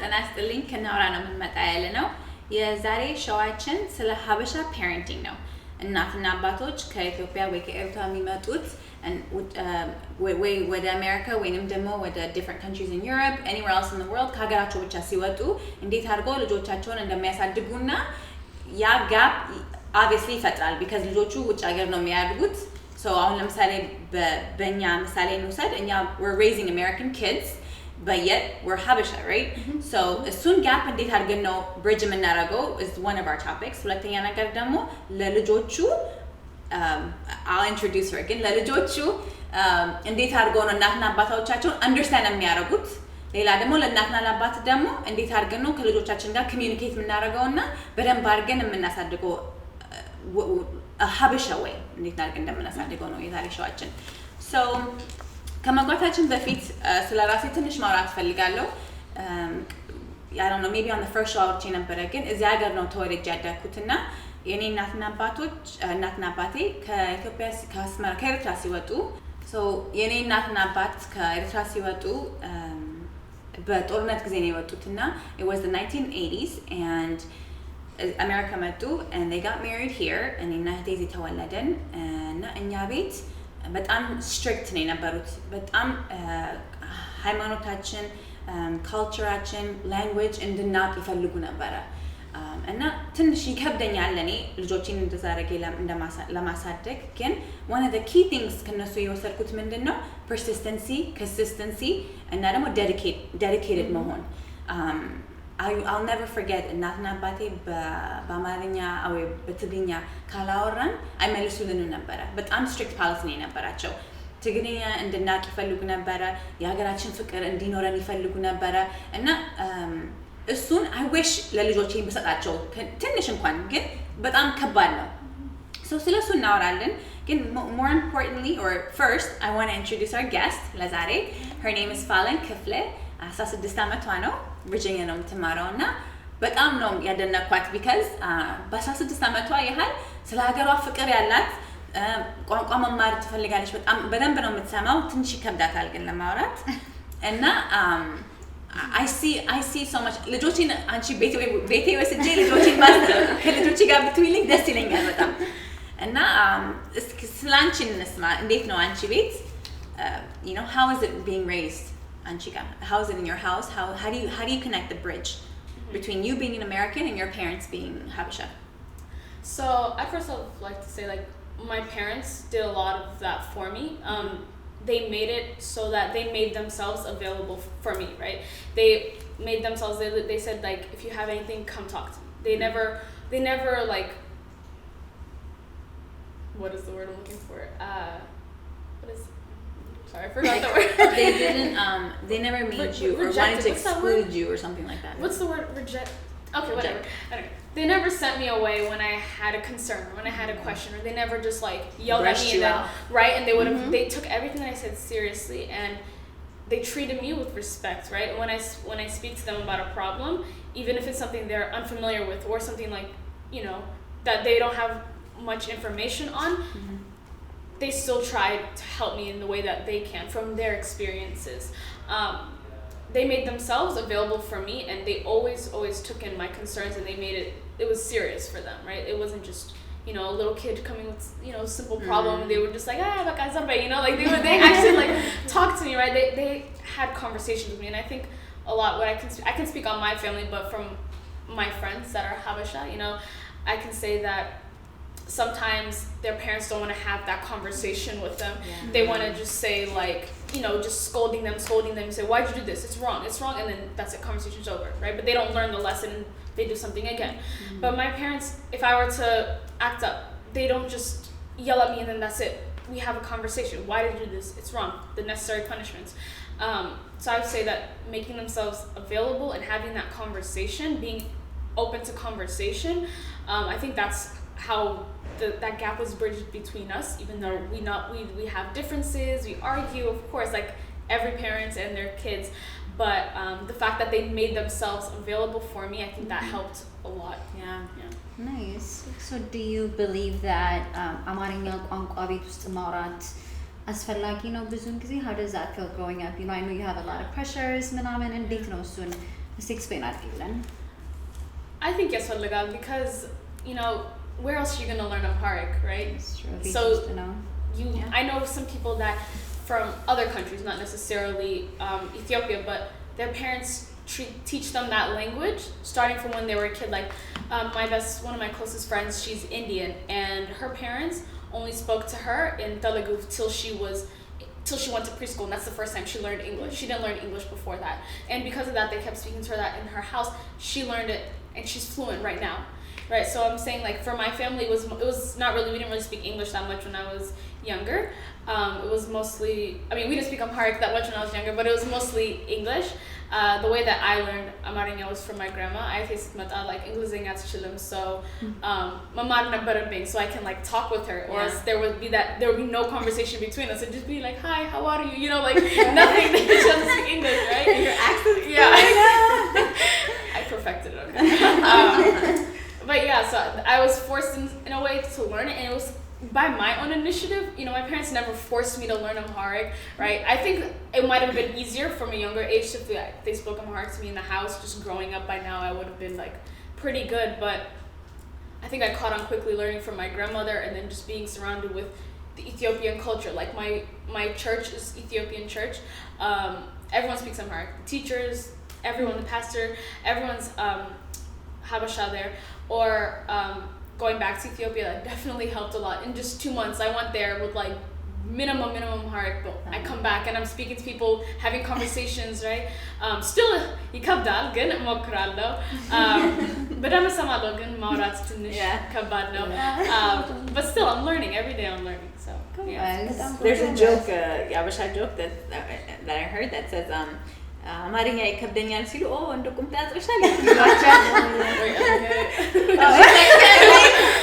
ተናስተልኝ ከናውራ ነው የምንመጣ ያለ ነው የዛሬ ሾዋችን ስለ ሀበሻ parenting ነው እናትና አባቶች ከኢትዮጵያ ወይ ከኤርትራ የሚመጡት ወይ ወደ አሜሪካ ወይንም ደግሞ ወደ different countries in Europe anywhere else in the world ከሀገራቸው ብቻ ሲወጡ እንዴት አድርገው ልጆቻቸውን እንደሚያሳድጉና ያ ጋፕ obviously ይፈጥራል because ልጆቹ ውጭ ሀገር ነው የሚያድጉት so አሁን ለምሳሌ በእኛ ምሳሌ እንውሰድ እኛ we're raising American kids but yet we're Habesha, right? Mm-hmm. So soon gap እንዴት አድርገን ነው bridge የምናደርገው is one of our topics. ሁለተኛ ነገር ደግሞ ለልጆቹ I'll introduce her again. ለልጆቹ እንዴት አድርገው ነው እናትና አባቶቻቸውን understand የሚያደርጉት ሌላ ደግሞ ለእናትና ለአባት ደግሞ እንዴት አድርገን ነው ከልጆቻችን ጋር communicate የምናደርገውና በደንብ አድርገን የምናሳድገው Habesha way እንዴት አድርገን እንደምናሳድገው ነው የዛሬ ሾዋችን so ከመጓታችን በፊት ስለራሴ ትንሽ ማውራት ፈልጋለሁ I don't know maybe on the first show አውርቼ ነበር ግን እዚያ ሀገር ነው ተወልጄ ያደግኩትና የኔ እናትና አባቴ ከኢትዮጵያ ከአስመራ ከኤርትራ ሲወጡ so የኔ እናትና አባት ከኤርትራ ሲወጡ በጦርነት ጊዜ ነው የወጡትና it was the 1980s and America መጡ and they got married here and እኔና እህቴ እዚህ ተወለድን እና እኛ ቤት በጣም strict ነው የነበሩት በጣም ሃይማኖታችን cultureአችን language እንድናቅ ይፈልጉ ነበር እና ትንሽ ይከብደኛል እኔ ልጆቼን እንደዛረገ ለማሳደግ ግን one of the key things ከነሱ የወሰድኩት ምንድነው consistency እና ደግሞ dedicated መሆን I'll never forget እናትና አባቴ በአማርኛ ወይ በትግርኛ ካላወራን አይመልሱልን ነበር በጣም strict policy ነው የነበራቸው ትግርኛ እንድናቅ ይፈልጉ ነበር የሀገራችን ፍቅር እንዲኖረን ይፈልጉ ነበር እና እሱን I wish ለልጆቼ በሰጣቸው ትንሽ እንኳን ግን በጣም ከባድ ነው so ስለሱ እናወራለን ግን more importantly or first I want to introduce our guest ለዛሬ her name is Falan ክፍለ 16 ዓመቷ ነው ቨርጂኒያ ነው የምትማረውና በጣም ነው ያደነኳት because በ16 ዓመቷ ያህል ስለ ሀገሯ ፍቅር ያላት ቋንቋ መማር ትፈልጋለች በጣም በደንብ ነው የምትሰማው ትንሽ ይከብዳታል ግን ለማውራት እና I see so much ልጆችን አንቺ ቤቴ ወስጄ ልጆችን ከልጆች ጋር ብትውይልኝ ደስ ይለኛል በጣም እና ስላንቺ እንስማ እንዴት ነው አንቺ ቤት you know how is it being raised Anchika, how is it in your house? How do you connect the bridge between you being an American and your parents being Habesha? So I first would like to say like my parents did a lot of that for me. They made it so that they made themselves available for me, right? They made themselves. They said like if you have anything, come talk to me. They never like. What is the word I'm looking for? What is Sorry, I forgot the word. They never made you or wanted to exclude you or something like that. What's the word? Reject. Okay, whatever. Anyway, they never sent me away when I had a concern or when I had a question, or they never just like yelled at me and then, right? And they would have. They took everything that I said seriously and they treated me with respect, right? When I speak to them about a problem, even if it's something they're unfamiliar with or something like that they don't have much information on. They still try to help me in the way that they can from their experiences. They made themselves available for me and they always took in my concerns and they made it was serious for them, right? It wasn't just, a little kid coming with, a simple problem and they were just like, like they actually like talk to me, right? They had conversations with me and I think a lot what I can speak on my family, but from my friends that are Habesha, I can say that sometimes their parents don't want to have that conversation with them. They want to just say like just scolding them say why'd you do this, it's wrong and then that's it, conversation's over, right? But they don't learn the lesson and they do something again. But my parents, if I were to act up, they don't just yell at me and then that's it, we have a conversation, why did you do this, it's wrong, the necessary punishments. So I would say that making themselves available and having that conversation, being open to conversation, I think that's how that gap was bridged between us, even though we have differences, we argue, of course, like every parent and their kids, but the fact that they made themselves available for me, I think that helped a lot. Yeah. Nice. So do you believe that አማርኛ ቋንቋ ቤት ውስጥ ማውራት አስፈላጊ ነው ብዙን ጊዜ? How does that feel growing up? I know you have a lot of pressures ምናምን እንዴት ነው እሱን explain that then. I think yes, legal because where else are you gonna learn Amharic, right? It's true. So to know. I know some people that from other countries, not necessarily Ethiopia, but their parents teach them that language starting from when they were a kid. Like one of my closest friends, she's Indian, and her parents only spoke to her in Telugu till she went to preschool, and that's the first time she learned English. She didn't learn English before that, and because of that, they kept speaking to her that in her house. She learned it, and she's fluent right now, right? So I'm saying like for my family, it was not really, we didn't really speak English that much when I was younger. It was mostly, we didn't speak Amharic that much when I was younger, but it was mostly English. The way that I learned Amharic was from my grandma. I tasted like Englishing at Chilim, so Mama being so I can like talk with her, or else there would be no conversation between us. It'd just be like, hi, how are you? Like nothing. She doesn't speak English, right? Your accent. Yeah. I perfected it. Okay. But yeah, so I was forced in a way to learn it, and it was by my own initiative. My parents never forced me to learn Amharic, right? I think it might have been easier from a younger age if they spoke Amharic to me in the house. Just growing up, by now I would have been like pretty good, but I think I caught on quickly learning from my grandmother, and then just being surrounded with the Ethiopian culture. Like my church is Ethiopian church. Everyone speaks Amharic. The teachers, everyone, the pastor, everyone's Habesha there, or going back to Ethiopia, that definitely helped a lot. In just 2 months, I went there with like minimum Amharic, but I come back and I'm speaking to people, having conversations, right? Still, ይከብዳል ግን እሞክራለሁ. በደንብ እሰማለሁ ግን ማውራት ትንሽ ከባድ ነው. But still, I'm learning. Every day I'm learning. So, yeah. There's a joke, Habesha joke that I heard that says, አማርኛ ይከብደኛል ሲሉ እንደ ቁምጣ አጥርሻል ይሏቸዋል.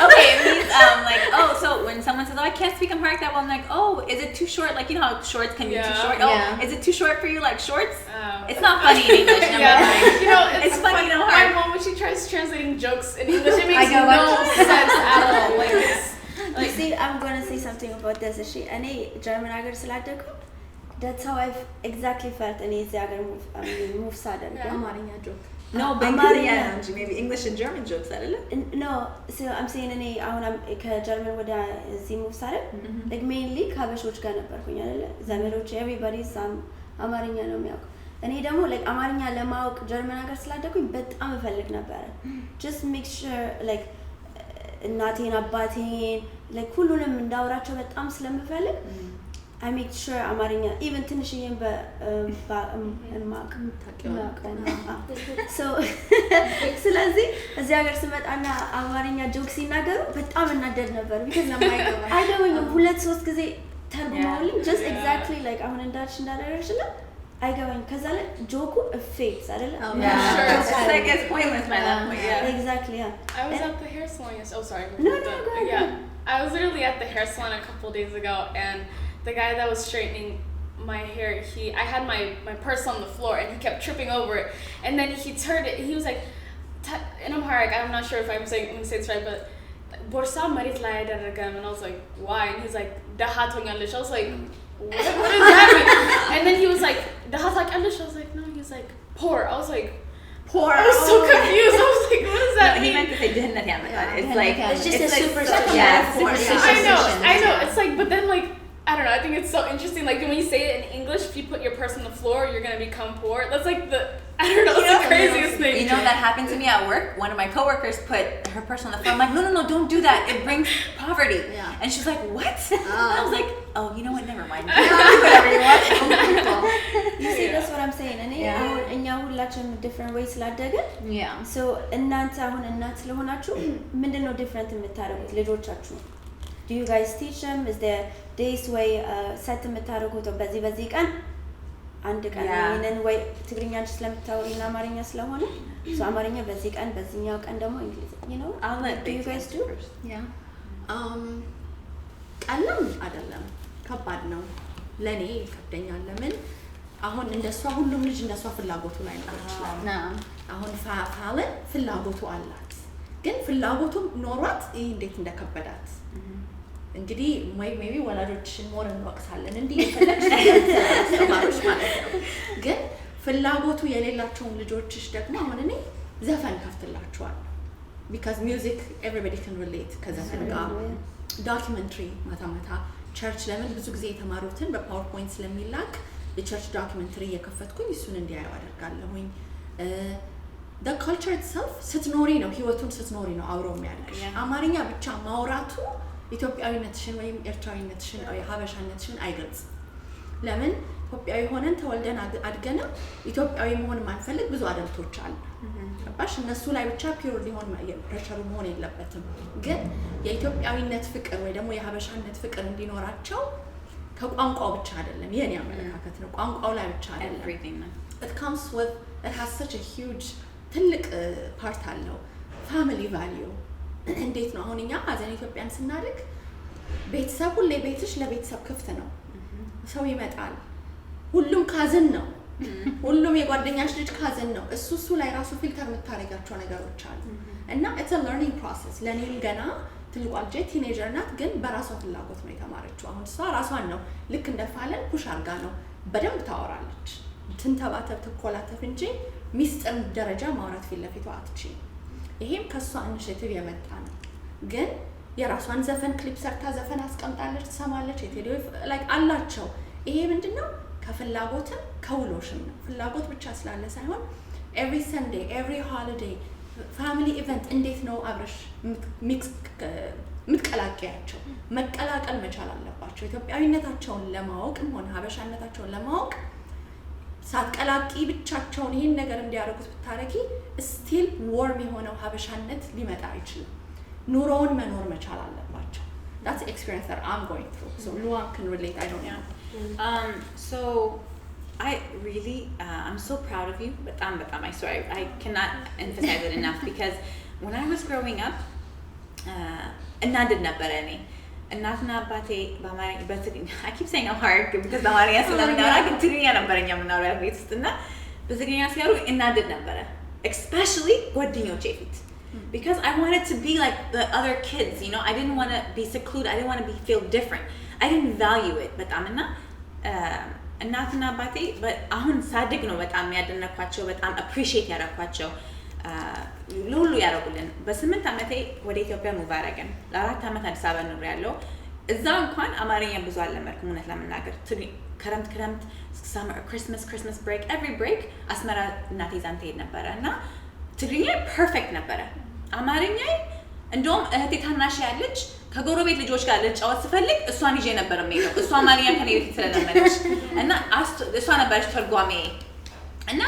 Okay, it means like so when someone says I can't speak Amharic that well, I'm like is it too short? Like how shorts can be too short. Is it too short for you like shorts? It's not funny in English. It's funny in Amharic. My mom, when she tries translating jokes in English, it makes no sense at all. Like see, I'm gonna say something about this. እኔ ጀርመን ሀገር ስላደኩ that's how I've exactly felt in easy move sudden. አማርኛ joke. No, Bengali maybe English and German jokes አይደለ? No, so I'm saying እኔ አሁን ከጀርመን ወደ እዚህ move sudden like mainly ከሀበሾች ጋር ነበርኩኝ አይደለ? ዘመዶቼ everybody አማርኛ ነው የሚያውቁ። እኔ ደግሞ like አማርኛ ለማወቅ ጀርመን ሀገር ስላደኩኝ በጣም እፈልግ ነበር. Just make sure like እናቴን አባቴን like ሁሉንም እንዳወራቸው በጣም ስለምፈልግ I make sure አማርኛ even ትንሽዬን so ስለዚህ እዚህ ሀገር ስመጣና አማርኛ ጆክ ሲናገሩ በጣም እናደድ ነበር because አይገባኝም 2-3 ጊዜ ተርጉመውልኝ just exactly like አሁን እንዳደረግሽልኝ አይገባኝ ከዛ ላይ ጆኩ effects አይደለ? Sure. It's like it's pointless by that point. Exactly. I was at the hair salon sorry. No, go ahead. I was literally at the hair salon a couple days ago, and the guy that was straightening my hair, I had my purse on the floor, and he kept tripping over it, and then he turned it, he was like, in Amharic, I'm not sure if I'm going to say this right, but borsa marit la yadaragam, and I was like, why? And he's like, dahat hoñalish. I was like, what does that mean? And then he was like, dahat hoñalish. I was like, no. He was like, poor. I was like, poor. I was so confused. I was like, what does that mean? He meant to say dihnat yamakan. It's like it's just it's a superstition. I know. It's like, but then like, I don't know. I think it's so interesting. Like when you say it in English, if you put your purse on the floor, you're gonna become poor. That's like I don't know. It's the craziest thing. You know that happened to me at work. One of my coworkers put her purse on the floor. I'm like, no, don't do that. It brings poverty. Yeah. And she's like, what? I was like, oh, you know what? Never mind. Whatever you want. You see, that's what I'm saying. እኔ እኛ ሁላችንም different ways ስላደግን so እናንተ አሁን እናት ስለሆናችሁ ምንድነው different የምታደርጉት ልጆቻችሁ? Do you guys teach them? Is there days way set የምታደርጉት በዚህ ቀን አንድ ቀን ይሄንን ወይ ትግርኛ ስለምታወሪና አማርኛ ስለሆነ so አማርኛ በዚህ ቀን በዚህኛው ቀን ደግሞ እንግሊዝኛ you know do you guys do? ቀለም አይደለም ከባድ ነው ለኔ ይከብደኛል ለምን አሁን እንደሷ ሁሉም ልጅ እንደሷ ፍላጎቱ ላይ ነው ይችላል አሁን Falan ፍላጎቱ አላት ግን ፍላጎቱ ኖሯት ይሄ እንዴት እንደከበዳት እንግዲህ maybe ወላጆችን ሞር እንወቅሳለን እንዴ ይፈልግሽ ተማሪዎች ማለት ነው ግን ፍላጎቱ የሌላቸውን ልጆችሽ ደግሞ አሁን እኔ ዘፈን ከፍትላቸዋለሁ because music everybody can relate ከዘፈን ጋር documentary ማታ ቸርች ለምን ብዙ ጊዜ የተማሩትን በፓወርፖይንት ስለሚላክ የቸርች ዶክመንተሪ የከፈትኩኝ እሱን እንዲያዩ አደርጋለሁኝ the culture itself ስትኖሪ ነው ህይወቱን ስትኖሪ ነው አብሮ የሚያድግሽ አማርኛ ብቻ ማውራቱ ኢትዮጵያዊነትሽን ወይም ኤርትራዊነትሽን ወይ ሀበሻነትሽን አይገልጽም ለምን ኢትዮጵያዊ ሆነን ተወልደን አድገና ኢትዮጵያዊ መሆን ማንፈልግ ብዙ አደልቶች አሉ ባሽ እነሱ ላይ ብቻ ፒውር ሊሆን ፕሬሸሩ መሆን የለበትም ግን የኢትዮጵያዊነት ፍቅር ወይ ደግሞ የሀበሻነት ፍቅር እንዲኖራቸው ከቋንቋው ብቻ አይደለም የኔ አመለካከት ነው ቋንቋው ላይ ብቻ አይደለም it comes with it has such a huge ትልቅ ፓርት አለው family value እንዴት ነው አሁን እኛ አዘን ኢትዮጵያን ስናድግ ቤተሰብ ሁሌ ቤትሽ ለቤተሰብ ክፍት ነው ሰው ይመጣል ሁሉም ካዝን ነው ሁሉም የጓደኛሽ ልጅ ካዝን ነው እሱ ላይ ራሱ ፊልተር የምታረጋቸው ነገሮች አሉ እና it's a learning process ለኔም ገና ትልቋ ልጅ ቲኔጀር ናት ግን በራሷ ፍላጎት ነው የተማረችው አሁን እሷ ራሷን ነው ልክ እንደ ፋለን ፑሽ አርጋ ነው በደንብ ታወራለች ትንተባተብ ትኮላተፍ እንጂ ሚስጥር ደረጃ ማውራት ፊት ለፊቷ አትችልም ይሄም ከሷ ኢኒሺዬቲቭ የመጣ ነው ግን የራሷን ዘፈን ክሊፕ ሰርታ ዘፈን አስቀምጣለች ትሰማለች የቴዲዮ ላይክ አላቸው ይሄ ምንድነው ከፍላጎትም ከውሎሽም ነው ፍላጎት ብቻ ስላለ ሳይሆን every sunday every holiday family event እንዴት ነው አብረሽ ሚክስ ምትቀላቀያቸው መቀላቀል መቻል አለባቸው ኢትዮጵያዊነታቸውን ለማወቅም ሆነ ሀበሻነታቸውን ለማወቅ ሳትቀላቂ ብቻቸውን ይሄን ነገር እንዲያደርጉት ብታረጊ still warm የሆነው ሀበሻነት ሊመጣ አይችልም ኑሮውን መኖር መቻል አለባቸው that's the experience that I'm going through so no one can relate I don't know so I really I'm so proud of you but I swear I cannot emphasize it enough because when I was growing up እናድድ ነበር እኔ እናትና አባቴ በአማርኛ በትግርኛ I keep saying how hard because በአማርኛ ስለምናወራ ግን ትግርኛ ነበረኛ የምናወራው ቤት ውስጥና በትግርኛ ሲያወሩ እናድድ ነበረ especially ጓደኞቼ ፊት because I wanted to be like the other kids you know I didn't want to be secluded I didn't want to feel different I didn't value it በጣም እና እናትና አባቴ አሁን ሳድግ ነው በጣም ያደነኳቸው በጣም appreciate ያደረኳቸው ሉሉ ያረጉልን በ8 አመቴ ወደ ኢትዮጵያ ሙቭ አደረግን ለ4 አመት አዲስ አበባ ኖር ያለው እዛ እንኳን አማርኛ ብዙ አልለመድኩም እውነት ለመናገር ክረምት summer Christmas break every break አስመራ እናቴ ዛን ትሄድ ነበረ እና ትግርኛ ፐርፌክት ነበረ አማርኛ እንደውም እህቴ ታናሽ ያለች ከጎረቤት ልጆች ጋር ልጫወት ስፈልግ እሷን ይዤ ነበር የምሄደው እሷ አማርኛ ከኔ በፊት ስለለመደች እና እሷ ነበረች ተርጓሜ እና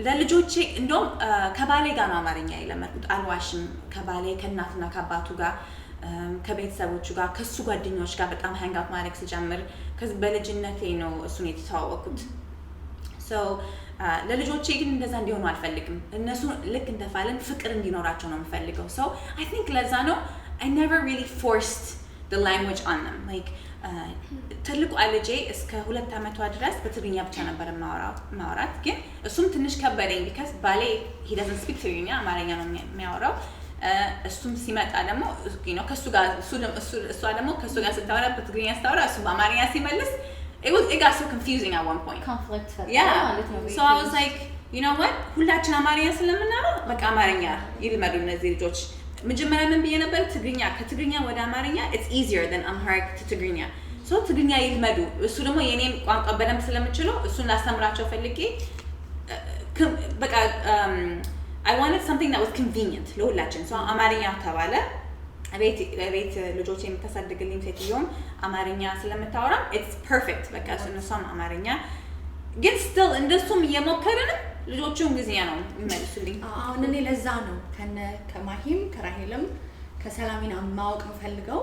ለልጆቼ እንደውም ከባሌ ጋር ነው አማርኛ የለመድኩት አልዋሽም ከባሌ ከእናትና ከአባቱ ጋር ከቤተሰቦቹ ጋር ከሱ ጓደኞች ጋር በጣም ሃንግ አውት ማድረግ ስጀምር ከዚህ በልጅነቴ ነው እሱን የተዋወቅኩት so ለልጆቼ ግን እንደዛ እንዲሆኑ አልፈልግም እነሱ ልክ እንደፋለን ፍቅር እንዲኖራቸው ነው የምፈልገው so I think ለዛ ነው I never really forced the language on them like ትልቁ ልጄ እስከ 2 አመቷ ድረስ በትግርኛ ብቻ ነበር ማውራት ግን እሱም ትንሽ ከበደኝ because ባሌ he doesn't speak ትግርኛ አማርኛ ነው የሚያወራው እሱም ሲመጣ ደግሞ you know ከሱ ጋር እሷ ደግሞ ከሱ ጋር ስታወራ በትግርኛ ስታወራ እሱ በአማርኛ ሲመልስ it got so confusing at one point conflict so I was like you know what ሁላችን አማርኛ ስለምናወራ በቃ አማርኛ ይልመዱ እነዚህ ልጆች መጀመሪያ ምን ብዬ ነበር ትግርኛ ከትግርኛ ወደ አማርኛ it's easier than Amharic to ትግርኛ so ትግርኛ ይልመዱ እሱ ደግሞ የኔም ቋንቋ በደንብ ስለምችለው እሱን ላስተምራቸው ፈልጌ በቃ I wanted something that was convenient ለሁላችን so አማርኛ ተባለ ቤት ልጆቼ የምታሳድግልኝ ሴትዮም አማርኛ ስለምታወራ it's perfect በቃ እሱም አማርኛ ግን still እንደሱም እየሞከርን ልጆቹን ጊዜያ ነው የሚመልሱልኝ አሁን እኔ ለዛ ነው ከማሂም ከራሄልም ከሰላሚና ማወቅ ፈልገው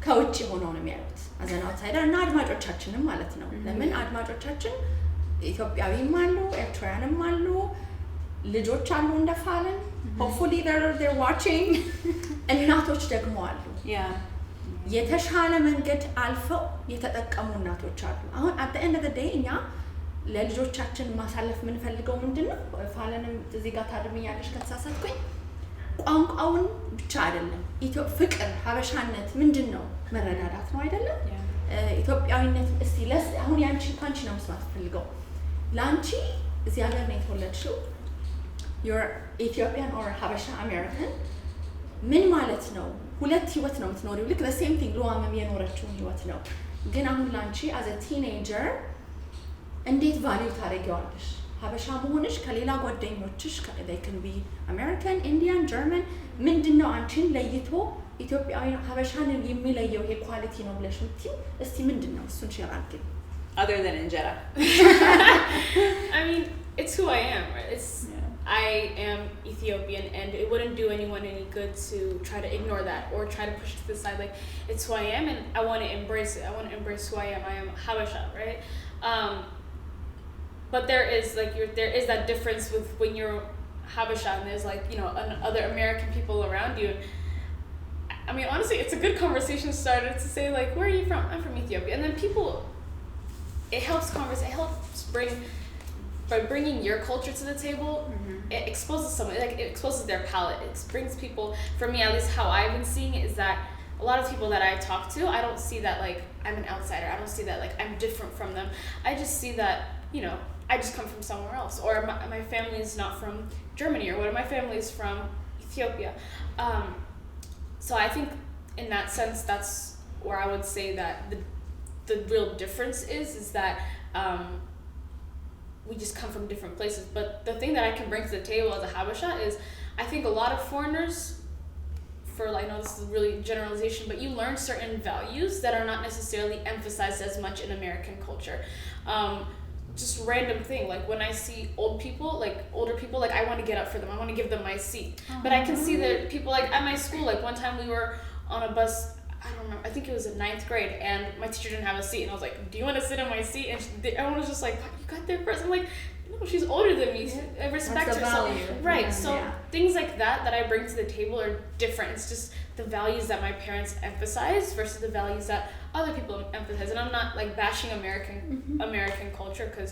ከውጪ ሆነው ነው የሚያዩት አዘን አውትሳይደር እና አድማጮቻችንም ማለት ነው ለምን አድማጮቻችን ኢትዮጵያዊም አሉ ኤርትራውያንም አሉ ልጆች አሉ እንደፋለን hopefully they're watching እናቶች ደግሞ አሉ የተሻለ መንገድ አልፈው የተጠቀሙ እናቶች አሉ አሁን at the end of the day እኛ ለልጆቻችን ማሳለፍ ምን ፈልገው ምንድነው ፋለንም እዚህ ጋር ታድምኛለሽ ከተሳሳትኩኝ ቋንቋውን ብቻ አይደለም ፍቅር ሀበሻነት ምንድነው መረዳዳት ነው አይደለም ኢትዮጵያዊነት እስቲ አሁን ያንቺ ካንቺ ነው መስማት ፈልገው ላንቺ እዚህ ሀገር ነው የተወለድሽው you're Ethiopian or Habesha American ምን ማለት ነው ሁለት ህይወት ነው የምትኖሪው ልክ the same thing ሉዋም የኖረችው ህይወት ነው ግን አሁን ላንቺ as a teenager እንዴት ቫልዩ ታደርጊዋለሽ ሀበሻ መሆንሽ ከሌላ ጓደኞችሽ they can be American Indian German ምንድነው አንቺን ለይቶ ኢትዮጵያዊ ሀበሻን የሚለየው ይሄ ኳሊቲ ነው ብለሽ ምትይ እስቲ ምንድነው እሱን ሼር አድርጊ other than injera I mean it's who I am right it's I am Ethiopian and it wouldn't do anyone any good to try to ignore that or try to push it to the side like it's who I am and I want to embrace it I want to embrace who I am Habesha right but there is that difference with when you're Habesha and there's like you know other American people around you I mean honestly it's a good conversation starter to say like where are you from I'm from Ethiopia and then people it helps by bringing your culture to the table it exposes someone like it exposes their palate it brings people for me at least how I've been seeing it is that a lot of people that I talk to I don't see that like I'm an outsider I don't see that like I'm different from them I just see that you know I just come from somewhere else or my family is not from Germany or what my family is from Ethiopia so I think in that sense that's where I would say that the real difference is that we just come from different places but the thing that I can bring to the table as a Habesha is I think a lot of foreigners for like I know this is really generalization but you learn certain values that are not necessarily emphasized as much in American culture just random thing like when I see older people like I want to get up for them I want to give them my seat but I can see that people like at my school like one time we were on a bus I don't remember. I think it was in 9th grade, and my teacher didn't have a seat, and I was like, "Do you want to sit in my seat?" And everyone was just like, "You got there first." I'm like, "No, she's older than me. I respect her." So, right. So things like that I bring to the table are different. It's just the values that my parents emphasize versus the values that other people emphasize. And I'm not like bashing American culture because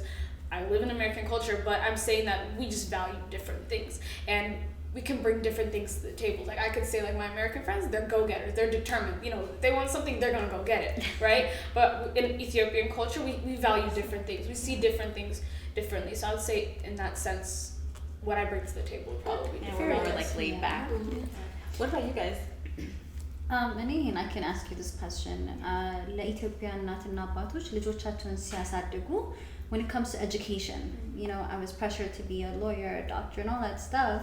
I live in American culture, but I'm saying that we just value different things and. We can bring different things to the table. Like I could say like my American friends, they're go-getters, they're determined. You know, if they want something, they're gonna go get it, right? But in Ethiopian culture, we value different things. We see different things differently. So I would say in that sense, what I bring to the table would probably be different. We're more like laid back. What about you guys? and I can ask you this question. ለኢትዮጵያ እናትና አባቶች ልጆቻቸውን ሲያሳድጉ when it comes to education, you know, I was pressured to be a lawyer, a doctor, and all that stuff.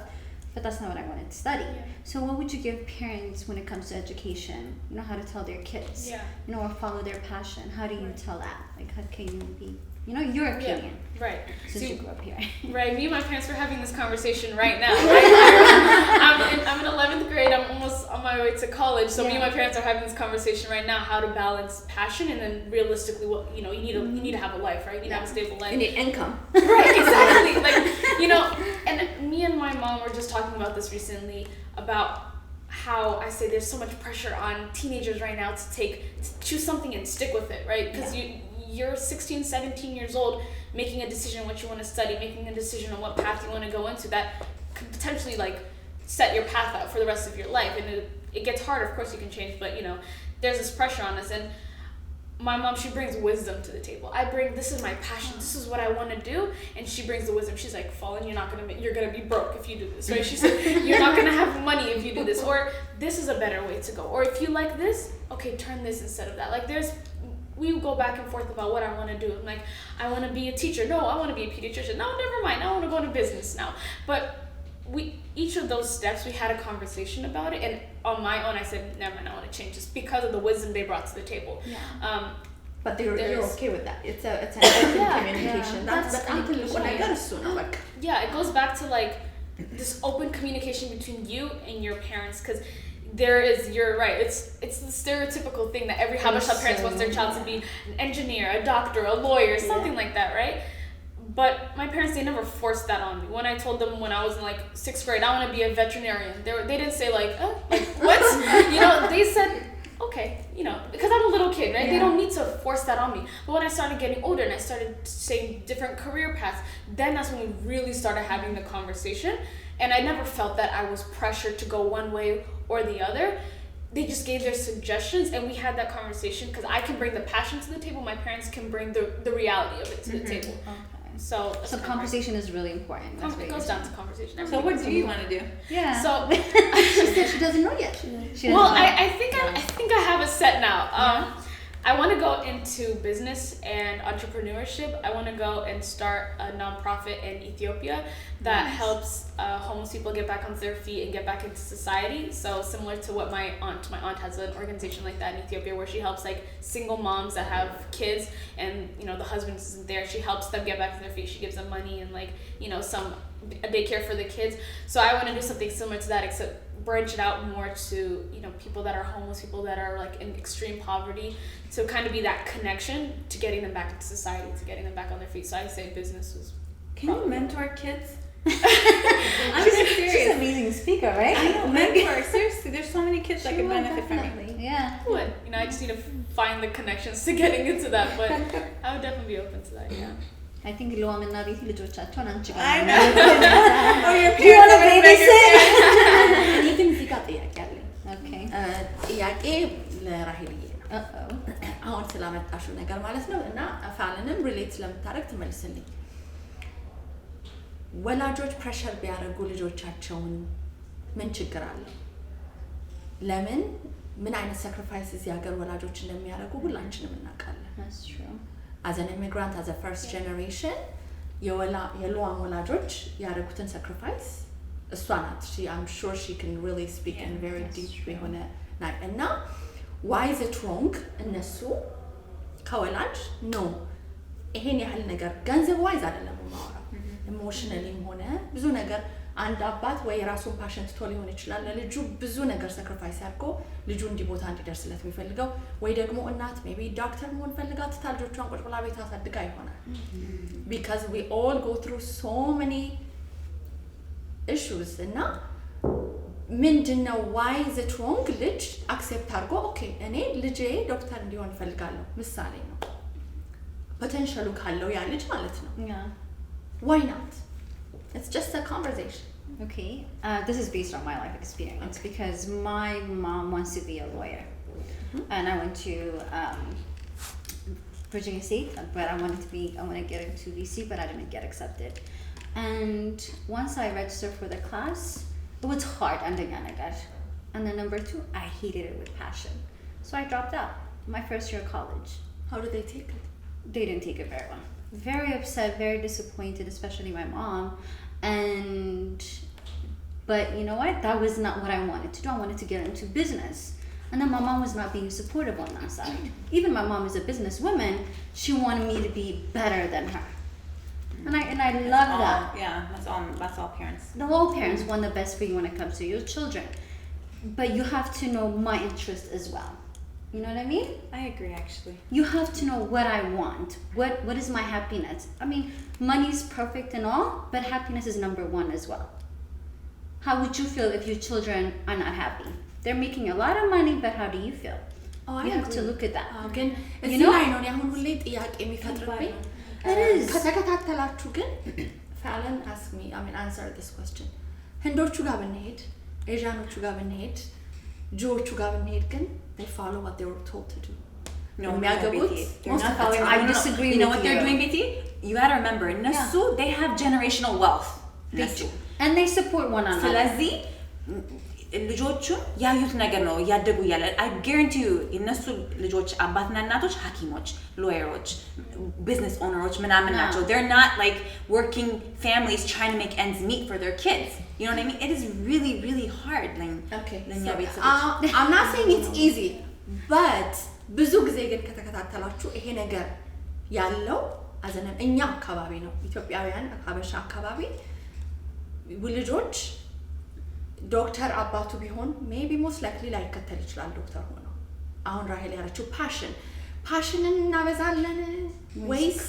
But that's not what I wanted to study. So what would you give parents when it comes to education? You know, how to tell their kids, you know, or follow their passion. How do you tell that? Like, how can you be, you know, your opinion. Right. Since you grew up here. Right. Me and my parents were having this conversation right now. Right? I'm in 11th grade. I'm almost on my way to college. So me and my parents are having this conversation right now, how to balance passion and then realistically what, you know, you need to have a life, right? You need to have a stable life. You need income. Right, exactly. Like, you know, and me and my mom were just talking about this recently about how I say there's so much pressure on teenagers right now to choose something and stick with it, right? Because you're 16, 17 years old making a decision on what you want to study, making a decision on what path you want to go into that could potentially like set your path out for the rest of your life. And it gets harder, of course you can change, but you know, there's this pressure on us. And my mom, she brings wisdom to the table. I bring, this is my passion, this is what I want to do, and she brings the wisdom. She's like, Falan, you're gonna be broke if you do this, right? She said, you're not gonna have money if you do this, or this is a better way to go, or if you like this, okay, turn this instead of that. Like we go back and forth about what I want to do. I'm like, I want to be a teacher. No, I want to be a pediatrician. No, never mind. I want to go into business now. But each of those steps, we had a conversation about it, and on my own, I said, never mind, I want to change this because of the wisdom they brought to the table. But you're okay with that. It's an open communication. That's it goes back to like this open communication between you and your parents, because you're right, it's the stereotypical thing that every Habesha parent wants their child to be an engineer, a doctor, a lawyer, something like that, right? But my parents, they never forced that on me. When I told them when I was in like 6th grade, I want to be a veterinarian, they didn't say like what? You know, they said, okay, you know, because I'm a little kid, right? They don't need to force that on me. But when I started getting older and I started saying different career paths, then that's when we really started having the conversation. And I never felt that I was pressured to go one way or the other. They just gave their suggestions and we had that conversation, because I can bring the passion to the table, my parents can bring the reality of it to the table. Okay. So conversation is really important. It goes down to conversation. So what do you want to do? Yeah. So she said she doesn't know yet. I think I have it set now. I want to go into business and entrepreneurship. I want to go and start a nonprofit in Ethiopia that helps homeless people get back on their feet and get back into society. So similar to what my aunt has an organization like that in Ethiopia where she helps like single moms that have kids and the husband isn't there. She helps them get back on their feet. She gives them money and like a daycare for the kids. So I want to do something similar to that, except branch it out more to people that are homeless, people that are like in extreme poverty, to kind of be that connection to getting them back into society, to getting them back on their feet. So I say business was. Can you mentor kids? I'm serious. She's an amazing speaker, right? I know, mentor. Seriously, there's so many kids that could benefit from it. Yeah. I would. I just need to find the connections to getting into that, but I would definitely be open to that. Yeah. I think Luam and Nabi ልጆቻቸውን አንቺ ጋር I know. Oh, your Do you want to parents are babysit? እኔ ግን እዚህ ጋር ጥያቄ አለኝ። Okay. ጥያቄ ለራሄልዬ ነው። Uh-oh. አሁን ስላመጣሽው ነገር ማለት ነው እና ፋልንም ሪሌት ስለምታደርግ ትመልስልኝ። ወላጆች ፕሬሸር ቢያደርጉ ልጆቻቸውን ምን ችግር አለው? ለምን ምን አይነት ሳክሪፋይስ እዚህ ሀገር ወላጆች እንደሚያደርጉ ሁላችንም እናውቃለን። That's true. As an immigrant, as a first generation, የሉዋን ወላጆች ያደረጉትን sacrifice እሷ ናት. I'm sure she can really speak in very deep የሆነ እና why is it wrong እነሱ ከወላጅ no ይሄን ያህል ነገር ገንዘብ ዋይዝ አይደለም ማውራው ኢሞሽናሊም ሆነ ብዙ ነገር አንድ አባት ወይ ራሱን ፓሽን ትቶ ሊሆን ይችላል ለልጁ ብዙ ነገር ሳክሪፋይስ አድርጎ ልጁ እንዲቦታ እንዲደርስለት የሚፈልገው ወይ ደግሞ እናት ሜቢ ዶክተር መሆን ፈልጋ ልጆቿን ቁጭ ብላ ቤት አሳድጋ ይሆናል because we all go through so many issues እና ምንድነው why is it wrong ልጅ አክሴፕት አድርጎ ኦኬ እኔ ልጄ ዶክተር እንዲሆን ፈልጋለሁ ምሳሌ ነው ፖቴንሻሉ ካለው ያ ልጅ ማለት ነው Yeah. why not it's just a conversation. Okay, this is based on my life experience because my mom wants to be a lawyer, and I went to Virginia State, but I want to get into DC, but I didn't get accepted. And once I registered for the class, it was hard, and then number 2, I hated it with passion, so I dropped out my first year of college. How did they take it? They didn't take it very well. Very upset, very disappointed, especially my mom. But you know what? That was not what I wanted to do. I wanted to get into business. And then my mom was not being supportive on that side. Even my mom is a businesswoman. She wanted me to be better than her. And I love that. Yeah, that's all parents. All parents want the best for you when it comes to your children. But you have to know my interest as well. You know what I mean? I agree, actually. You have to know what I want. What is my happiness? I mean, money is perfect and all, but happiness is number 1 as well. How would you feel if your children are not happy? They're making a lot of money, but how do you feel? Oh, you have to look at that. ግን እዚህ ላይ ነው ያሁን ሁሌ ጥያቄ የሚፈጥርብኝ It is. ከተከታተላችሁ ግን Falan asked me, answer this question. ህንዶቹ ጋር ብንሄድ ኤዥያኖቹ ጋር ብንሄድ ጆዎቹ ጋር ብንሄድ ግን they follow what they were told to do. No, They're not following. I disagree You know with what they're you. doing, BT? You gotta remember, Nasu, they have generational wealth. Nasu. And they support one another. ስለዚህ ልጆቹን ያዩት ነገር ነው ያደጉ ያለ I guarantee you እነሱ ልጆች አባትና እናቶች ሐኪሞች ሎየሮች business owners ምናምን ናቸው they're not like working families trying to make ends meet for their kids you know what I mean it is really really hard okay ለኛ so, ቤተሰቦች I'm not saying it's easy but ብዙ ጊዜ ግን ከተከታተላችሁ ይሄ ነገር ያለው አዘነን እኛ አካባቢ ነው ኢትዮጵያውያን ሀበሻ አካባቢ ልጆች ዶክተር አባቱ ቢሆን ሜቢ ሞስት ላይክሊ ላይከተል ይችላል ዶክተር ሆኖ አሁን ራሄል ያለችው ፓሽንን እናበዛለን ወይስ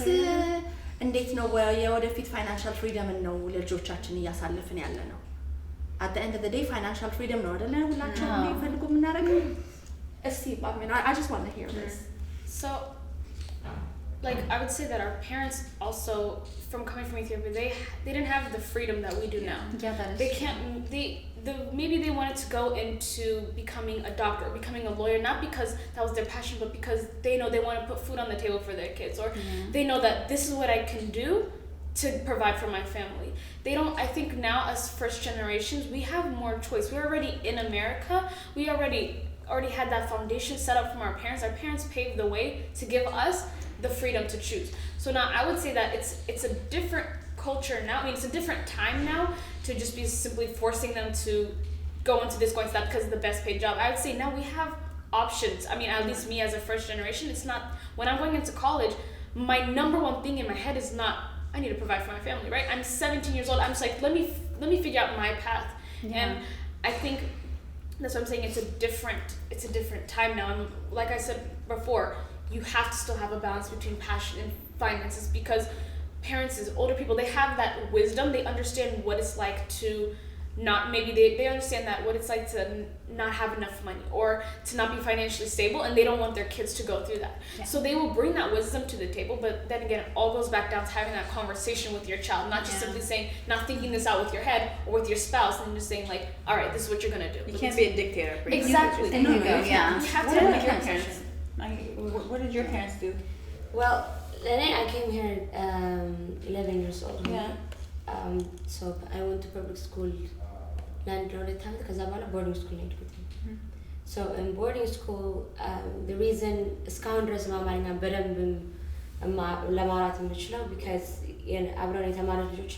እንዴት ነው የወደፊት ፋይናንሻል ፍሪደም ነው ለልጆቻችን እያሳለፍን ያለ ነው at the end of the day financial freedom ነው አይደለ ሁላችንም የሚፈልጉ ምናረገው እስቲ I just want to hear this so like I would say that our parents also from coming from Ethiopia they didn't have the freedom that we do now. Yeah, that is they can't maybe they wanted to go into becoming a doctor or becoming a lawyer not because that was their passion but because they know they want to put food on the table for their kids or they know that this is what I can do to provide for my family. They don't, I think now as first generations, we have more choice. We're already in America. We already had that foundation set up from our parents. Our parents paved the way to give us the freedom to choose. So now I would say that it's a different culture now. I mean, it's a different time now to just be simply forcing them to go into this, go into that because it's the best paid job. I would say now we have options. I mean, at least me as a first generation, it's not, when I'm going into college, my number one thing in my head is not, I need to provide for my family, right? I'm 17 years old. I'm just like, let me figure out my path. Yeah. And I think that's what I'm saying. It's a different time now. And like I said before, you have to still have a balance between passion and finances because parents, older people, they have that wisdom. They understand what it's like to not, maybe they understand that what it's like to not have enough money or to not be financially stable, and they don't want their kids to go through that. Yeah. So they will bring that wisdom to the table, but then again, it all goes back down to having that conversation with your child, not just simply saying, not thinking this out with your head or with your spouse, and just saying like, all right, this is what you're gonna do. You can't be a dictator. Exactly. There you go. Yeah. You have to What make did your your parents? What did your parents do? Well, then I came here 11 years old. Yeah. So I went to public school ለአንድ ለሁለት ዓመት ከዛ በኋላ ቦርዲንግ ስኩል ነው የሄድኩት። So in boarding school, the reason እስካሁን ድረስ በአማርኛ በደንብ ለማውራት የምችለው because አብረን የተማሩ ልጆች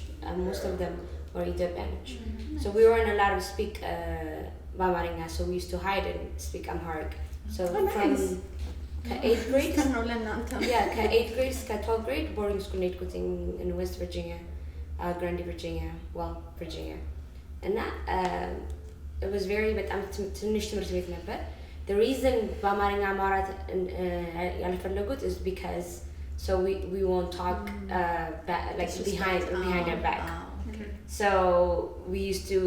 most of them were Ethiopians. So we weren't allowed to speak በአማርኛ, so we used to hide and speak Amharic. So from ከ8th grade ነው ለእናንተ ከ8th grade እስከ 12th grade boarding school ነው የሄድኩት in West Virginia, Grundy, Virginia, Virginia. And that it was very በጣም ትንሽ ትምህርት ቤት ነበር. The reason በአማርኛ ማውራት ያልፈለጉት is because so we won't talk like behind their back. Okay. So we used to,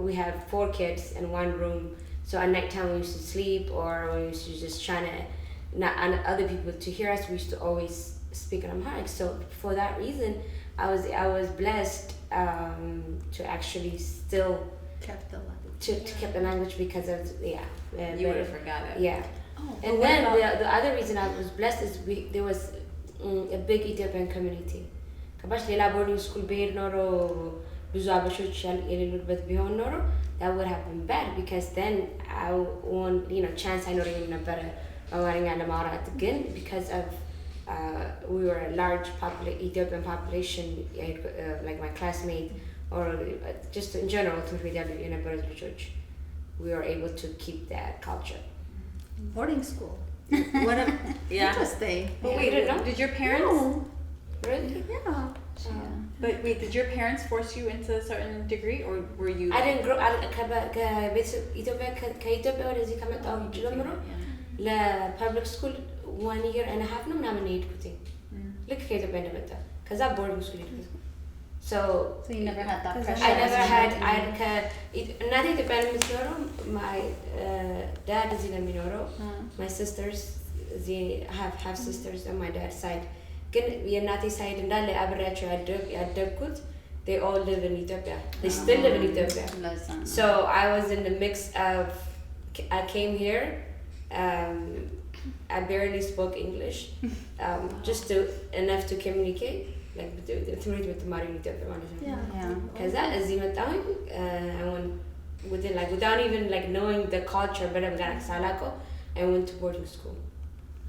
we have 4 kids in one room. So at night time we used to sleep, or we used to just trying to not other people to hear us. We used to always speak in Amharic. So for that reason, I was blessed to actually still kept the language. To keep the language because of You would have forgot it. Yeah. Oh, And then the other reason I was blessed is there was a big Ethiopian community. ከባሽ ሌላ ቦርዲንግ ስኩል ብሄድ ኖሮ ብዙ አበሾች የሌሉበት ቢሆን ኖሮ that would have been bad because then I won't, chance አይኖረኝም ነበረ በአማርኛ ለማውራት ግን because of we were a large Ethiopian population, like my classmate or just in general ትምህርት ቤት ያሉ የነበሩት ልጆች we were able to keep that culture. Boarding school. What a interesting. But wait, did your parents? No. Really? Yeah. But wait, did your parents force you into a certain degree, or were you? I didn't grow. ከኢትዮጵያ ወደዚህ ከመጣሁ ጀምሮ ለፐብሊክ ስኩል 1 year and a half ነው ምናምን የሄድኩት ልክ ከኢትዮጵያ እንደመጣ ከዛ ቦርዲንግ ስኩል ሄድኩት. So you never had that pressure. I never had. እናቴ ኢትዮጵያ ነው የምትኖረው. My dad እዚህ ነው የሚኖረው. My sisters እዚህ have sisters on my dad's side. ግን የእናቴ ሳይድ እንዳለ አብሬያቸው ያደግኩት they all live in Ethiopia. They still live in Ethiopia. So I was in the mix of I came here. I barely spoke English, just enough to communicate. Like ትምህርት በተማሪ ኢትዮጵያ ማለት ነው። ከዛ እዚህ መጣሁኝ without even like knowing the culture በደንብ ጋር ሳላውቀው I went to boarding school.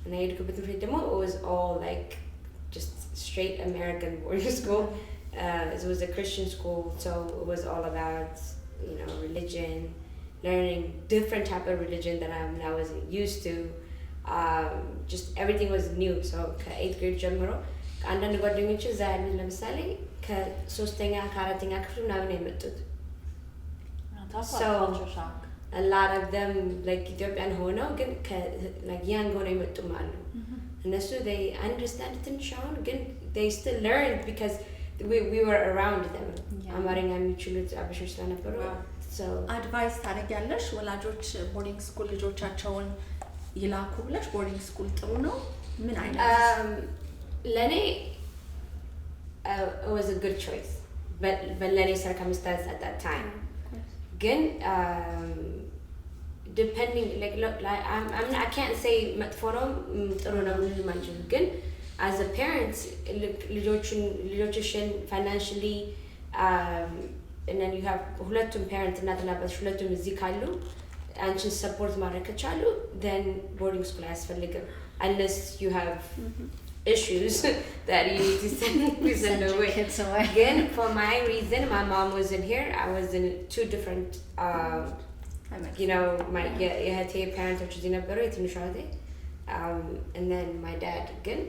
እና የሄድኩበት ትምህርት ደግሞ it was all like just straight American boarding school. It was a Christian school, so it was all about religion, learning different type of religion that I wasn't used to. Just everything was new. So ከ8th grade ጀምሮ አንዳንድ ጓደኞች እዛ ያሉ ለምሳሌ ከ3ኛ ከ4ኛ ክፍል ምናምን የመጡት So culture shock. A lot of them like Ethiopian ሆነው ግን like young ሆነው የመጡም አሉ። እነሱ they understand ትንሽ አሁን ግን they still learned because we were around them. አማርኛ የሚችሉት አበሾች ስለነበሩ so advice ታደርጊያለሽ ወላጆች ቦርዲንግ ስኩል ልጆቻቸውን ይላኩ ብለሽ ቦርዲንግ ስኩል ጥሩ ነው ምን አይነት ለኔ it was a good choice but ለኔ circumstance at that time ግን depending like I can't say መጥፎ ነው ጥሩ ነው ልል ማንችል ግን as a parent ልጆችሽን financially and then you have ሁለቱም parent እናትና አባት ሁለቱም እዚህ ካሉ አንቺን support ማድረግ ከቻሉ then boarding school አያስፈልግም unless you have issues that you need to send away. Again, for my reason, my mom wasn't here. I was in two different, you know, my parents, which is in a very and then my dad, again,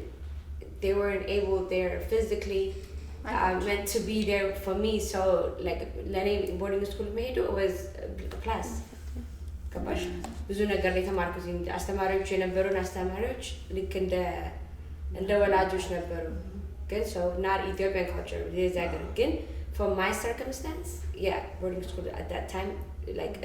they weren't able there physically, meant to be there for me. So, like, learning boarding school made it was a plus. ገባሽ ብዙ ነገር ላይ ተማርኩት አስተማሪዎች የነበሩን አስተማሪዎች ልክ እንደ ወላጆች ነበሩ ግን so not Ethiopian culture is that again for my circumstance yeah boarding school at that time like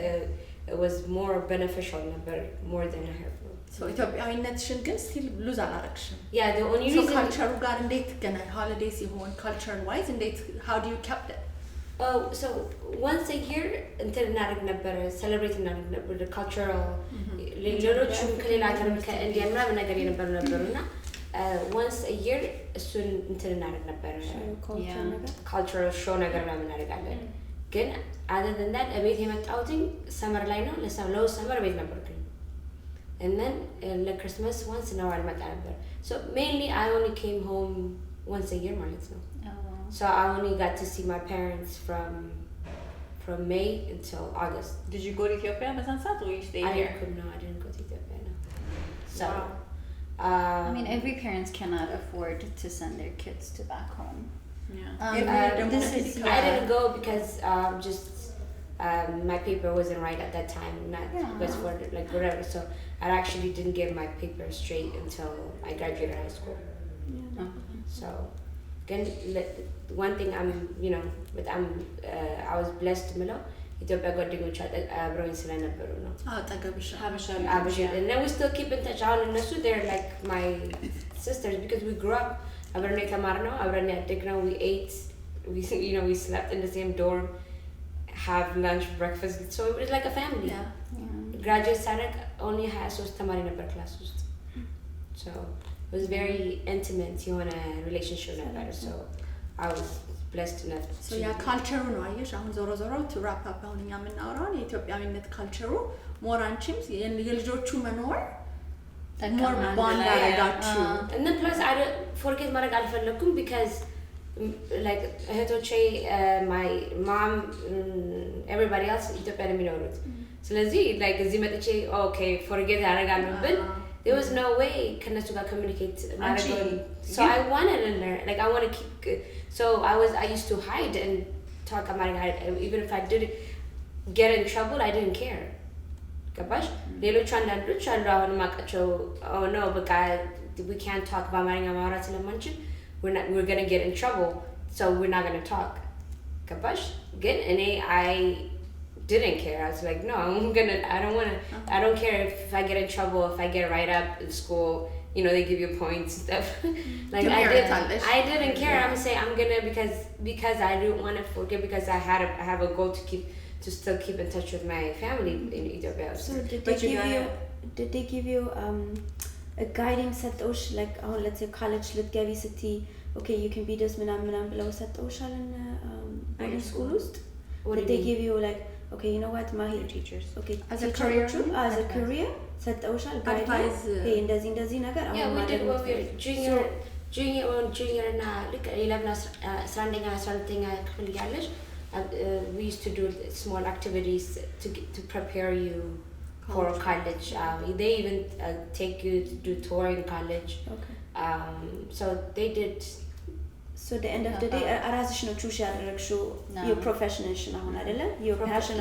it was more beneficial number more than I have so ኢትዮጵያዊነትሽን ግን still lose አላረግሽም yeah the only reason culture ጋር እንዴት ገና holidays ይሆን culture wise እንዴት how do you kept it oh so once a year እንትን እናደርግ ነበር celebrate እናደርግ ነበር the cultural ሌሎችም ከሌላ ሀገር ከኢንዲያን ምናምን ነገር የነበሩና once a year እሱን እንትን እናደርግ ነበር cultural show ነገር ምናምን እናደርጋለን ግን other than that እቤት የመጣሁትኝ summer ላይ ነው ለሰው summer ቤት ነበርኩኝ and then ለክሪስማስ once in a while መጣ ነበር so mainly I only came home once a year ማለት ነው so I only got to see my parents from May until August. Did you go to Ethiopia by sunset or you stayed here? I didn't go to Ethiopia. No. So, I mean, every parents cannot afford to send their kids to back home. Yeah. I didn't go because just my paper wasn't right at that time. Was for like whatever. So I actually didn't get my paper straight until I graduated high school. Yeah. So. One thing I'm you know but I was blessed ምለው ኢትዮጵያ ጓደኞች አብረውኝ ስለነበሩ ነው Habesha and then we still keep in touch አሁን እነሱ they're like my sisters because we grew up አብረን የተማርነው አብረን ያደግነው we ate we you know we slept in the same dorm have lunch breakfast so it was like a family graduate ሳደርግ only 23 ተማሪ ነበር ክላስ ውስጥ so it was very intimate የሆነ relationship ነበር so I was blessed enough so yeah culture ነው አየሽ አሁን ዞሮ to wrap up አሁን እኛ የምናወራው የኢትዮጵያዊነት culture more አንቺም የልጆቹ መኖር more bond አደረጋችሁ and then plus I forget ማድረግ አልፈለኩም because like እህቶቼ my mom everybody else ኢትዮጵያ ነው የሚኖሩት ስለዚህ like እዚህ መጥቼ okay forget አደርጋለሁ but there was no way ከነሱ ጋር communicate so I wanted to learn like I want to keep so I used to hide and talk about it even if I did get in trouble I didn't care ገባሽ ሌሎች አንዳንዶች አሉ አሁን ማቃቸው oh no በቃ we can't talk about ማርኛ ማውራት ስለማንችል we're going to get in trouble so we're not going to talk ገባሽ ግን እኔ I didn't care. I was like, no, I don't care if I get in trouble, if I get right up in school, you know, they give you points and stuff. Like I didn't care. I'm saying I'm gonna because I didn't want to forget because I have a goal to still keep in touch with my family in Ethiopia. So did they give you a guiding set like let's say college litgavi city okay you can be this ምናምን ብለው ሰጠውሻል in school did they give you like okay you know what my teachers okay as a career ሰጠውሻል guidance hey እንደዚህ ነገር አሁን ማለት ነው junior እና ልክ 11 11ኛ 12ኛ ክፍል ያለሽ we used to do small activities to prepare you for college they even take you to do tour in college okay so they did so the end of the day አራስሽ ነው choose ያደረግሽው your profession አሁን አይደለ your passion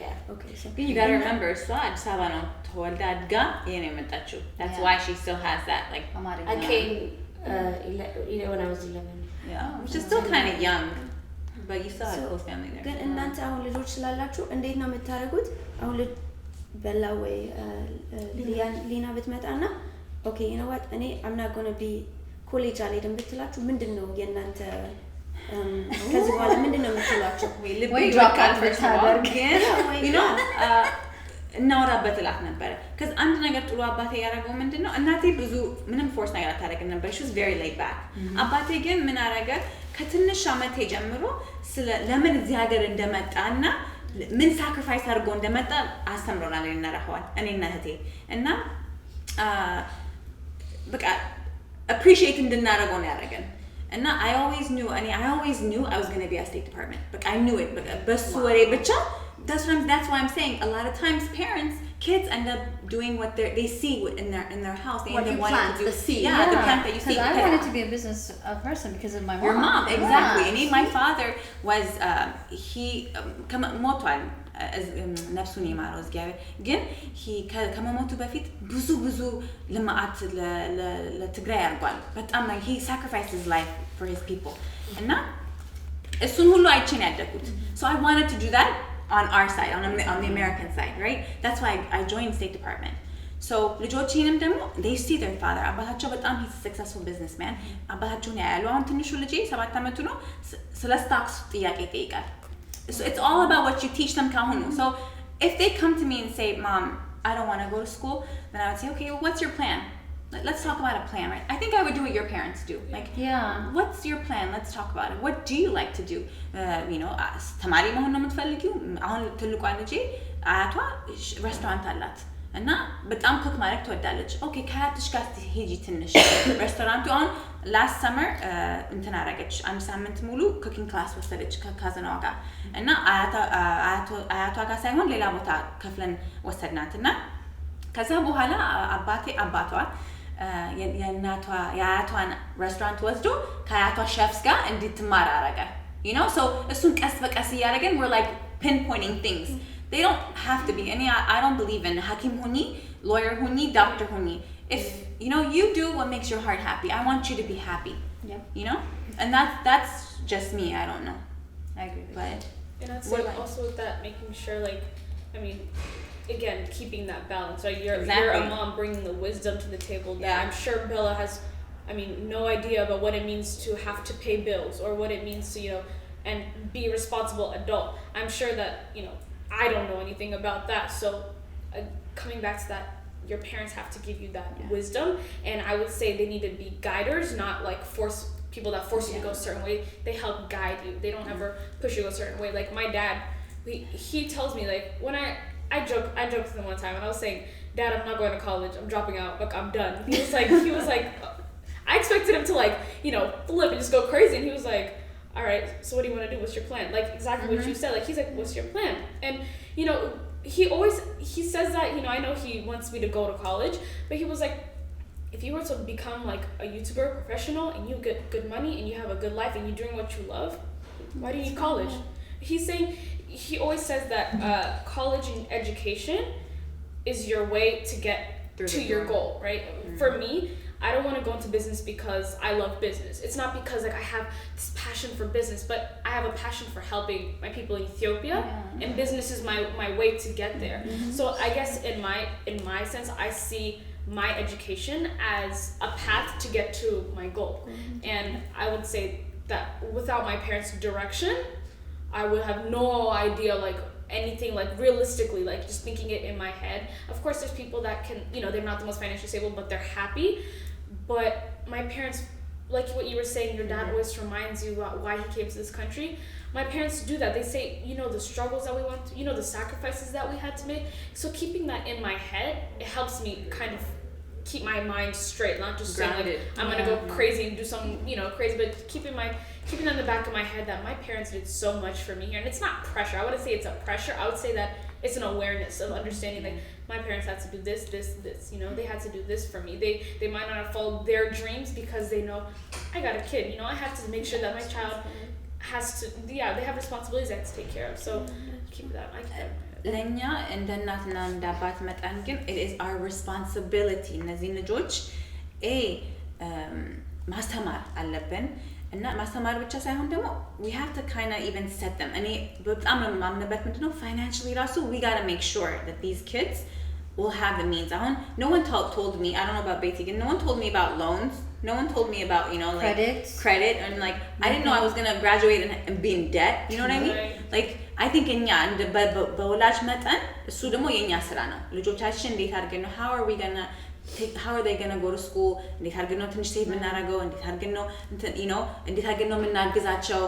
yeah okay so you got to remember እሷ አዲስ አበባ ነው ተወልዳ አድጋ የኔ የመጣችው that's why she still has that like I came when I was 11 yeah which is still kind of young but you still have a close family there ግን እናንተ አሁን ልጆች ስላላችሁ እንዴት ነው የምታደርጉት አሁን በላ ወይ ሊና ብትመጣና okay you know what እኔ I'm not going to be ኮሌጅ አልሄድም ብትላችሁ ምንድነው የእናንተ ከዚህ በኋላ ምንድነው የምትሏቸው ወይ ድሮፕ አውት ታደርግ you know እናወራበት እላት ነበረ because አንድ ነገር ጥሩ አባቴ ያደረገው ምንድነው እናቴ ብዙ ምንም ፎርስ ነገር አታደርግም ነበር she was very laid back አባቴ ግን ምን አደረገ ከትንሽ አመቴ ጀምሮ ስለ ለምን እዚህ ሀገር እንደመጣና ምን ሳክሪፋይስ አድርጎ እንደመጣ አስተምሮናል እኔና እህቴ እና በቃ appreciate እንድናደርገው ነው ያደረገን and I always knew I was going to be at State Department but I knew it በሱ ወሬ ብቻ that's why I'm saying a lot of times kids end up doing what they see in their house they what end up you wanting plant, to do the seed. the plant that you see I wanted to be a business person because of my mom your mom exactly and my father was he ሞቷል ነፍሱን ይማረው እግዚአብሔር ግን ከመሞቱ በፊት ብዙ ልማት ለትግራይ ያርጓል በጣም he sacrificed his life for his people እና እሱን ሁሉ አይቼን ያደኩት so I wanted to do that on our side on the American side right that's why I joined State Department so ልጆቼንም ደግሞ they see their father አባታቸው በጣም he's a successful businessman አባታቸውን ያያሉ አሁን ትንሹ ልጄ 7 አመቱ ነው ስለ ስታክስ ጥያቄ ይጠይቃል so it's all about what you teach them kahunu so if they come to me and say mom I don't want to go to school then I would say okay well, what's your plan let's talk about a plan right I think I would do what your parents do like what's your plan let's talk about it what do you like to do you know ተማሪ መሆን ነው የምትፈልጊው አሁን ትልቋ ልጄ አያቷ ሬስቶራንት አላት እና በጣም ኩክ ማድረግ ትወዳለች ኦኬ ከአያትሽ ጋር ሄጂ ትንሽ ሬስቶራንቱ አሁን last summer እንትን አደረገች አንድ ሳምንት ሙሉ ኩኪንግ ክላስ ወሰደች ከካዝኗ ጋር እና አያቷ ጋር ሳይሆን ሌላ ቦታ ከፍለን ወሰድናት እና ከዛ በኋላ አባቷ የአያቷን ሬስቶራንት ወስዶ ከአያቷ ሼፍስ ጋር እንድትማር አደረገ you know so እሱን ቀስ በቀስ እያደረገን we're like pinpointing things they don't have to be I don't believe in hakim huni lawyer huni doctor huni if you know you do what makes your heart happy I want you to be happy you know and that's just me I don't know I agree but and I'd say also with that making sure like I mean again keeping that balance right you're a mom bringing the wisdom to the table that I'm sure Bella has I mean no idea about what it means to have to pay bills or what it means to you know and be a responsible adult I'm sure that you know I don't know anything about that so coming back to that your parents have to give you that wisdom and I would say they need to be guiders not like people that force you to go a certain way they help guide you they don't ever push you a certain way like my dad he tells me like when I joked with him one time and I was saying Dad I'm not going to college I'm dropping out like I'm done he was like I expected him to like you know flip and just go crazy and he was like all right so what do you want to do what's your plan like exactly what you said like he's like what's your plan and you know he says that you know I know he wants me to go to college but he was like if you were to become like a YouTuber professional and you get good money and you have a good life and you're doing what you love why do you need college he's saying he always says that college and education is your way to get to your goal right for me I don't want to go into business because I love business. It's not because like I have this passion for business, but I have a passion for helping my people in Ethiopia, and business is my way to get there. So I guess in my sense, I see my education as a path to get to my goal. And I would say that without my parents' direction, I would have no idea like anything like realistically like just thinking it in my head. Of course there's people that can you know they're not the most financially stable but they're happy. But my parents, like what you were saying, your dad always reminds you about why he came to this country. My parents do that. They say, you know, the struggles that we went through, you know, the sacrifices that we had to make. So keeping that in my head, it helps me kind of keep my mind straight, not just saying like, I'm going to go crazy and do something, you know, crazy, but keeping in the back of my head that my parents did so much for me here. And it's not pressure. I wouldn't say it's a pressure. I would say that it's an awareness of understanding like my parents had to do this you know they had to do this for me they might not have followed their dreams because they know I got a kid you know I have to make sure that my child has to they have responsibilities I have to take care of so keep that I keep that ለኛ እንደ እናትና እንደ አባት መጣን ግን it is our responsibility እነዚህ ልጆች ማስተማር አለብን እና ማስተማር ብቻ ሳይሆን ደግሞ we have to kind of even set them እኔ በጣም ማምነበት ምንድነው financially ራሱ we got to make sure that these kids will have the means no one told me I don't know about basic and no one told me about loans no one told me about you know like credit and like I didn't know I was going to graduate and be in debt you know what I mean like I think እኛ በወላጅ መጠን እሱ ደግሞ የኛ ስራ ነው ልጆቻችን እንዴት አድርገን ነው how are they going to go to school እንዴት አድርገን ነው ትንሽ ሴቭ የምናደርገው እንዴት አድርገን ነው እንዴት አድርገን ነው የምናግዛቸው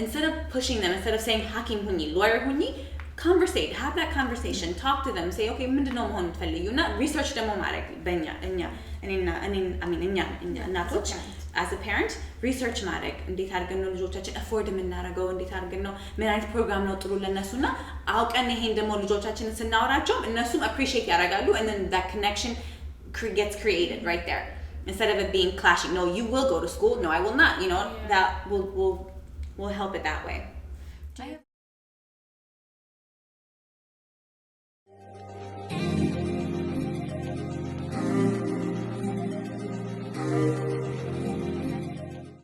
instead of pushing them instead of saying ሐኪም ሁኚ lawyer ሁኚ conversate have that conversation talk to them say okay ምንድነው መሆን የምትፈልጊው እና research ደግሞ ማድረግ በእኛ እኛ እናቶች as a parent research ማድረግ እንዴት አድርገን ነው ልጆቻችን afford የምናደርገው እንዴት አድርገን ነው ምን አይነት ፕሮግራም ነው ጥሩ ለነሱና አውቀን ይሄን ደግሞ ልጆቻችንን ስናወራቸው እነሱም appreciate ያደርጋሉ and then that connection gets created right there instead of it being clashing no you will go to school no I will not that will help it that way